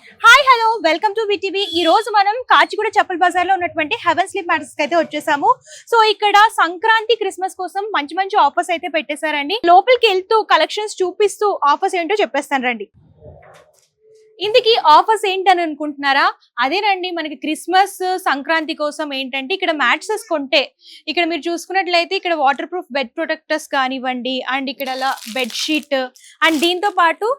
Hi hello welcome to VTV. ఈ రోజు మనం కాచిగూడ చెప్పల్ బజార్ లో ఉన్నటువంటి హెవెన్ స్లీప్ మ్యాట్రెస్ కి అయితే వచ్చేసాము. సో ఇక్కడ సంక్రాంతి క్రిస్మస్ కోసం మంచి మంచి ఆఫర్స్ అయితే పెట్టేశారండి. లోపలికి వెళ్తూ కలెక్షన్స్ చూపిస్తూ ఆఫర్స్ ఏంటో చెప్పేస్తాను రండి. ఇందుకి ఆఫర్స్ ఏంటని అనుకుంటున్నారా? అదేనండి, మనకి క్రిస్మస్ సంక్రాంతి కోసం ఏంటంటే ఇక్కడ మ్యాట్రెస్ కొంటే ఇక్కడ మీరు చూసుకున్నట్లయితే ఇక్కడ వాటర్ ప్రూఫ్ బెడ్ ప్రొటెక్టర్స్ కానివ్వండి, అండ్ ఇక్కడ బెడ్ షీట్ అండ్ దీంతో పాటు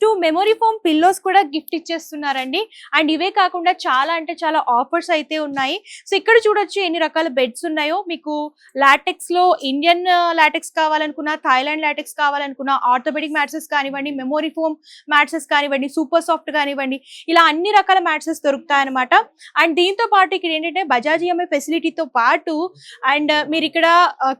2 మెమొరీ ఫోమ్ పిల్లోస్ కూడా గిఫ్ట్ ఇచ్చేస్తున్నారండి. అండ్ ఇవే కాకుండా చాలా అంటే చాలా ఆఫర్స్ అయితే ఉన్నాయి. సో ఇక్కడ చూడొచ్చు ఎన్ని రకాల బెడ్స్ ఉన్నాయో. మీకు లాటెక్స్ లో ఇండియన్ లాటెక్స్ కావాలనుకున్నా, థాయిలాండ్ లాటెక్స్ కావాలనుకున్నా, ఆర్థోపెడిక్ మ్యాట్రెస్ కానివ్వండి, మెమొరీ ఫోమ్ మ్యాట్రెస్ కానివ్వండి, సూపర్ సాఫ్ట్ కానివ్వండి, ఇలా అన్ని రకాల మ్యాట్రెస్ దొరుకుతాయి అనమాట. అండ్ దీంతో పాటు ఇక్కడ ఏంటంటే బజాజ్ ఈఎంఐ ఫెసిలిటీతో పాటు అండ్ మీరు ఇక్కడ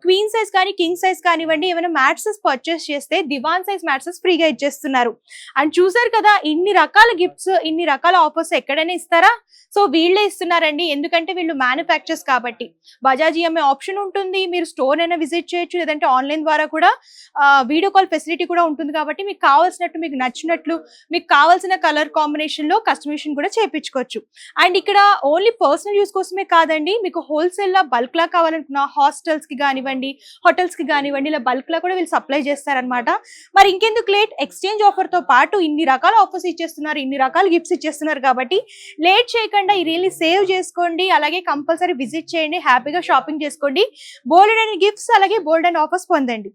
క్వీన్ సైజ్ కానీ కింగ్ సైజ్ కానివ్వండి ఏమైనా మ్యాట్రెస్ పర్చేస్ చేస్తే దివాన్ సైజ్ మ్యాట్రెస్ ఫ్రీగా ఇచ్చేస్తున్నారు. అండ్ చూసారు కదా, ఇన్ని రకాల గిఫ్ట్స్, ఇన్ని రకాల ఆఫర్స్ ఎక్కడైనా ఇస్తారా? సో వీళ్ళే ఇస్తున్నారండి, ఎందుకంటే వీళ్ళు మ్యానుఫ్యాక్చర్స్ కాబట్టి. బజాజ్ ఈఎంఐ ఆప్షన్ ఉంటుంది, మీరు స్టోర్ అయినా విజిట్ చేయొచ్చు, లేదంటే ఆన్లైన్ ద్వారా కూడా వీడియో కాల్ ఫెసిలిటీ కూడా ఉంటుంది. కాబట్టి మీకు కావాల్సినట్టు, మీకు నచ్చినట్లు, మీకు కావాల్సిన కలర్ కాంబినేషన్ లో కస్టమైజేషన్ కూడా చేయించుకోవచ్చు. అండ్ ఇక్కడ ఓన్లీ పర్సనల్ యూస్ కోసమే కాదండి, మీకు హోల్సేల్ లా బల్క్ లా కావాలనుకున్న హాస్టల్స్ కి కానివ్వండి, హోటల్స్ కి కానివ్వండి, ఇలా బల్క్ లా కూడా వీళ్ళు సప్లై చేస్తారనమాట. మరి ఇంకెందుకు లేట్, ఎక్స్చేంజ్ ఆఫర్ తో పాటు ఇన్ని రకాల ఆఫర్స్ ఇచ్చేస్తున్నారు, ఇన్ని రకాల గిఫ్ట్స్ ఇచ్చేస్తున్నారు. కాబట్టి లేట్ చేయకుండా ఈ రీల్ సేవ్ చేసుకోండి, అలాగే కంపల్సరీ విజిట్ చేయండి, హ్యాపీగా షాపింగ్ చేసుకోండి, బోల్డ్ అండ్ గిఫ్ట్స్ అలాగే బోల్డ్ అండ్ ఆఫర్స్ పొందండి.